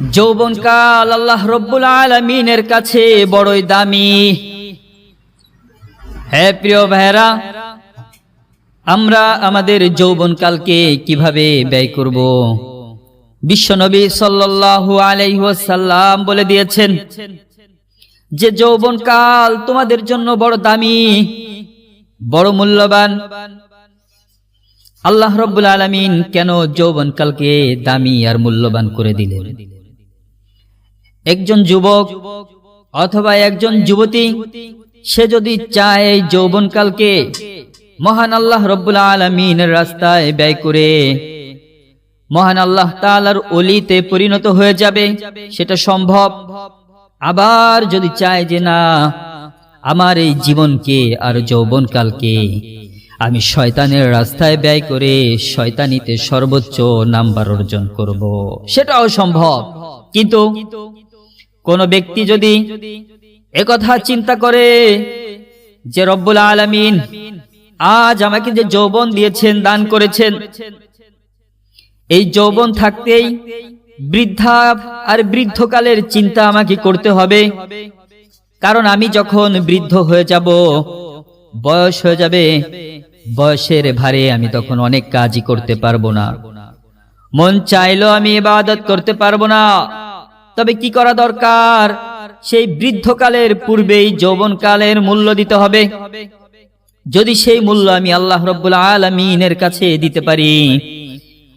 যৌবনকাল আল্লাহ রব্বুল আলামিনের কাছে বড়ই দামি। হে প্রিয় ভাইরা, আমরা আমাদের যৌবনকালকে কিভাবে ব্যয় করব? বিশ্বনবী সাল্লাল্লাহু আলাইহি ওয়াসাল্লাম বলে দিয়েছেন যে যৌবনকাল তোমাদের জন্য বড় দামি, বড় মূল্যবান। আল্লাহ রব্বুল আলামিন কেন যৌবনকালকে দামি আর মূল্যবান করে দিলেন? একজন যুবক অথবা একজন যুবতী সে যদি চায় যৌবনকালকে মহান আল্লাহ রব্বুল আলামিনের রাস্তায় ব্যয় করে মহান আল্লাহ তাআলার ওলিতে পরিণত হয়ে যাবে, সেটা সম্ভব। আবার যদি চায় যে না, আমার এই জীবনকে আর যৌবনকালকে আমি শয়তানের রাস্তায় ব্যয় করে শয়তানিতে সর্বোচ্চ নাম্বার অর্জন করব, সেটাও সম্ভব। কিন্তু কোন ব্যক্তি যদি একথা চিন্তা করে যে রব্বুল আলামিন আজ আমাকে যে যৌবন দিয়েছেন, দান করেছেন, এই যৌবন থাকতেই বৃদ্ধা আর বৃদ্ধকালের চিন্তা আমাকে করতে হবে, কারণ আমি যখন বৃদ্ধ হয়ে যাব, বয়স হয়ে যাবে, বয়সের ভারে আমি তখন অনেক কাজই করতে পারবো না, মন চাইলেও আমি ইবাদত করতে পারবো না। তবে কি করা দরকার? সেই বৃদ্ধকালের পূর্বেই যৌবনকালের মূল্য দিতে হবে। যদি সেই মূল্য আমি আল্লাহ রব্বুল আলামিনের কাছে দিতে পারি,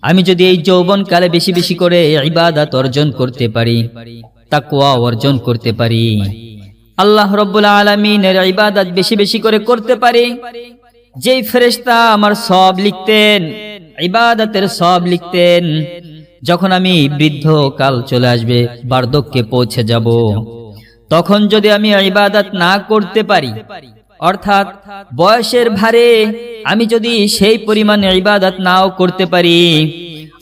আমি যদি এই যৌবনকালে বেশি বেশি করে ইবাদত অর্জন করতে পারি, তাকওয়া অর্জন করতে পারি, আল্লাহ রব্বুল আলামিনের ইবাদত বেশি বেশি করে করতে পারি, যেই ফেরেশতা আমার সওয়াব লিখতেন, ইবাদতের সওয়াব লিখতেন, যখন আমি বৃদ্ধ কাল চলে আসবে, বার্ধক্যে পৌঁছে যাব, তখন যদি আমি ইবাদত না করতে পারি, অর্থাৎ বয়সের ভারে আমি যদি সেই পরিমাণ ইবাদত নাও করতে পারি,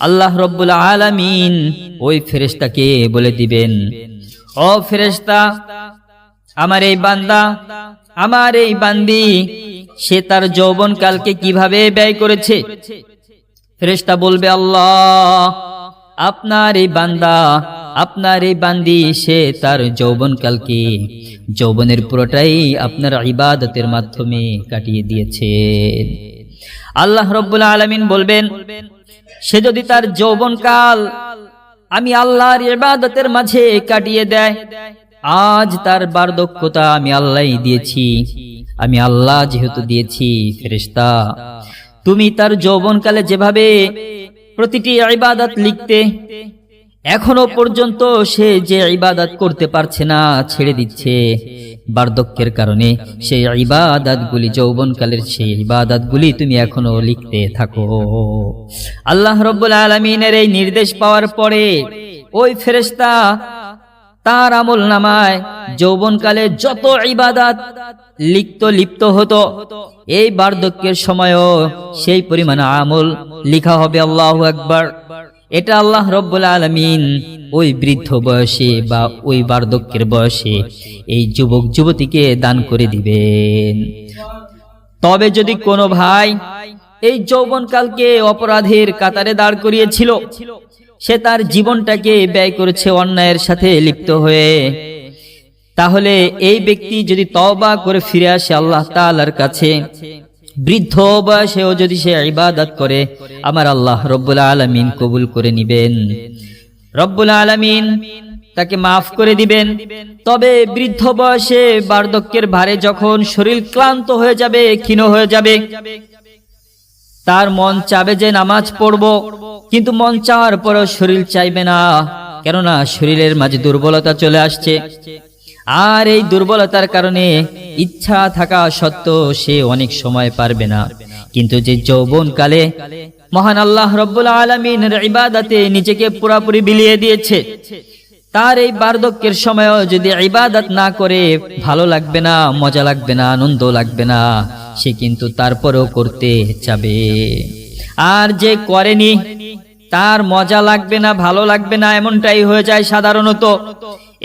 আল্লাহ রব্বুল আলামিন ওই ফেরেশতাকে বলে দিবেন, ও ফেরেশতা, আমার এই বান্দা, আমার এই বান্দি সে তার যৌবনকালকে কিভাবে ব্যয় করেছে? ফেরেশতা বলবে, আল্লাহ, আপনার এই বান্দা, আপনার এই বান্দি সে তার যৌবনকালকে, যৌবনের পুরোটাই আপনার ইবাদতের মাধ্যমে কাটিয়ে দিয়েছে। আল্লাহ রব্বুল আলামিন বলবেন, সে যদি তার যৌবনকাল আমি আল্লাহর ইবাদতের মাঝে কাটিয়ে দেয়, আজ তার বার্ধক্যতা আমি আল্লাহই দিয়েছি, আমি আল্লাহ যেহেতু দিয়েছি, ফেরেশতা তুমি তার যৌবনকালে যেভাবে প্রতিটি ইবাদত লিখতে, এখনো পর্যন্ত সে যে ইবাদত করতে পারছে না, ছেড়ে দিচ্ছে বার্ধক্যের কারণে, সেই ইবাদতগুলি, যৌবনকালের সেই ইবাদতগুলি তুমি এখনো লিখতে থাকো। আল্লাহ রব্বুল আলামিনের এই নির্দেশ পাওয়ার পরে ওই ফেরেশতা তার আমল নামায় যৌবনকালে যত ইবাদত লিপ্ত হতো, এই বার্ধক্যের সময়ও সেই পরিমাণ আমল লিখা হবে। আল্লাহু আকবার। এটা আল্লাহ রব্বুল আলামিন ওই বৃদ্ধ বয়সে বা ওই বার্ধক্যের বয়সে এই যুবক যুবতীকে দান করে দিবেন। তবে যদি কোনো ভাই এই যৌবনকালকে অপরাধের কাতারে দাঁড় করিয়েছিল, সে তার জীবনটাকে ব্যয় করেছে অন্যায়ের সাথে লিপ্ত হয়ে, তাহলে এই ব্যক্তি যদি তওবা করে ফিরে আসে আল্লাহ তাআলার কাছে, বৃদ্ধ বয়সেও যদি সে ইবাদত করে, আমার আল্লাহ রব্বুল আলামিন কবুল করে নিবেন, রব্বুল আলামিন তাকে মাফ করে দিবেন। তবে বৃদ্ধ বয়সে বার্ধক্যের ভারে যখন শরীর ক্লান্ত হয়ে যাবে, ক্ষীণ হয়ে যাবে, তার মন চাবে যে নামাজ পড়ব, কিন্তু মন চাওয়ার পরও শরীর চাইবে না, কেননা শরীরের মাঝে দুর্বলতা চলে আসছে, আর এই দুর্বলতার কারণে ইচ্ছা থাকা সত্ত্বেও সে অনেক সময় পারবে না। কিন্তু যে যৌবনকালে মহান আল্লাহ রব্বুল আলামিনের ইবাদতে নিজেকে পুরোপুরি বিলিয়ে দিয়েছে, তার এই বার্ধক্যের সময়ও যদি ইবাদত না করে ভালো লাগবে না, মজা লাগবে না, আনন্দ লাগবে না, সে কিন্তু তারপরেও করতে চাবে। আর যে করেনি তার মজা লাগবে না, ভালো লাগবে না, এমনটাই হয়ে যায় সাধারণত।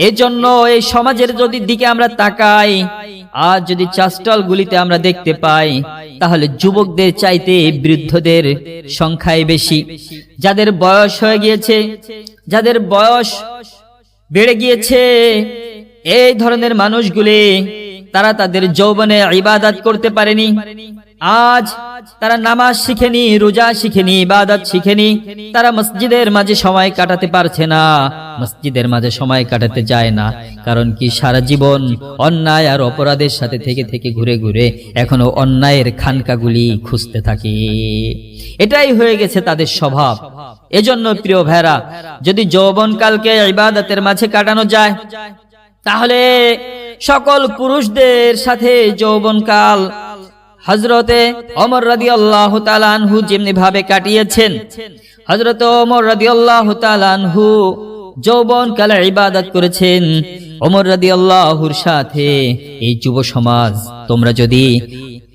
এজন্য এই সমাজের যদি দিকে আমরা তাকাই, আজ যদি চাষটল গুলিতে আমরা দেখতে পাই, তাহলে যুবকদের চাইতে বৃদ্ধদের সংখ্যাই বেশি। যাদের বয়স হয়ে গিয়েছে, যাদের বয়স বেড়ে গিয়েছে, এই ধরনের মানুষগুলি তারা তাদের যৌবনে ইবাদত করতে পারেনি। আজ তারা নামাজ শিখেনি, রোজা শিখেনি, ইবাদত শিখেনি। তারা মসজিদের মাঝে সময় কাটাতে পারছে না, মসজিদের মাঝে সময় কাটাতে যায় না। কারণ কি, সারা জীবন অন্যায় আর অপরাধের সাথে থেকে থেকে ঘুরে ঘুরে এখনো অন্যায়ের খানকাগুলি খুঁজতে থাকে। এটাই হয়ে গেছে তাদের স্বভাব। এজন্য প্রিয় ভাইরা, যদি যৌবনকালকে ইবাদতের মাঝে কাটানো যায়, তাহলে সকল পুরুষদের সাথে যৌবনকাল হযরতে ওমর রাদিয়াল্লাহু তাআলা আনহু যেমনি ভাবে কাটিয়েছেন, হযরত ওমর রাদিয়াল্লাহু তাআলা আনহু যৌবনকালে ইবাদত করেছেন। ওমর রাদিয়াল্লাহুর সাথে এই যুব সমাজ, তোমরা যদি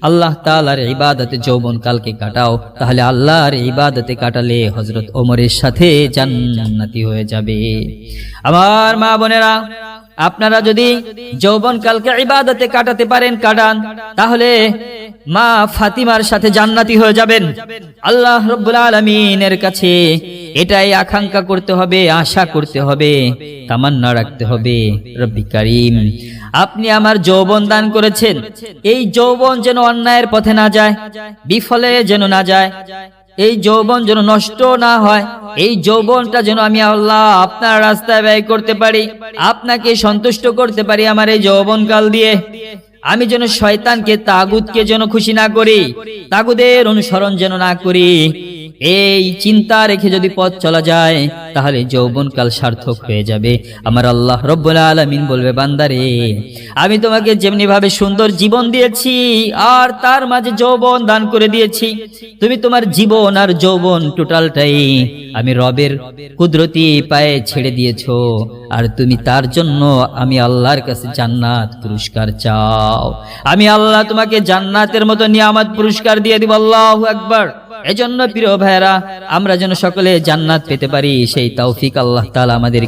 আল্লাহ তাআলার ইবাদতে যৌবনকালকে কাটাও, তাহলে আল্লাহর ইবাদতে কাটালে হযরত ওমরের সাথে জান্নাতি হয়ে যাবে। আমার মা বোনেরা, আপনারা যদি যৌবনকালকে ইবাদতে কাটাতে পারেন, কাটান, তাহলে মা ফাতিমার সাথে জান্নাতি হয়ে যাবেন। আল্লাহ রাব্বুল আলামিনের কাছে এটাই আকাঙ্ক্ষা করতে হবে, আশা করতে হবে, তামান্না রাখতে হবে, রব্বি কারীম, আপনি আমার যৌবন দান করেছেন, এই যৌবন যেন অন্যায়ের পথে না যায়, বিফলে যেন না যায়, এই যৌবন যেন নষ্ট না হয়, এই যৌবনটা যেন আমি আল্লাহ আপনার রাস্তায় ব্যয় করতে পারি, আপনাকে সন্তুষ্ট করতে পারি আমার এই যৌবনকাল দিয়ে। আমি যেন শয়তানকে, তাগুতকে যেন খুশি না করি, তাগুদের অনুসরণ যেন না করি। এই চিন্তা রেখে যদি পথ চলা যায়, তাহলে যৌবনকাল সার্থক হয়ে যাবে। আমার আল্লাহ রব্বুল আলামিন বলবে, বান্দারে, আমি তোমাকে যেমনি ভাবে সুন্দর জীবন দিয়েছি আর তার মাঝে যৌবন দান করে দিয়েছি, তুমি তোমার জীবন আর যৌবন টোটালটাই আমি রবের কুদরতি পায়ে ছেড়ে দিয়েছো, আর তুমি তার জন্য আমি আল্লাহর কাছে জান্নাত পুরস্কার চাও। আমি আল্লাহ তোমাকে জান্নাতের মতো নিয়ামত পুরস্কার দিয়ে দিব। আল্লাহু আকবার। এজন্য প্রিয় ভাইরা, আমরা যেন সকলে জান্নাত পেতে পারি, সেই তৌফিক আল্লাহ তাআলা আমাদের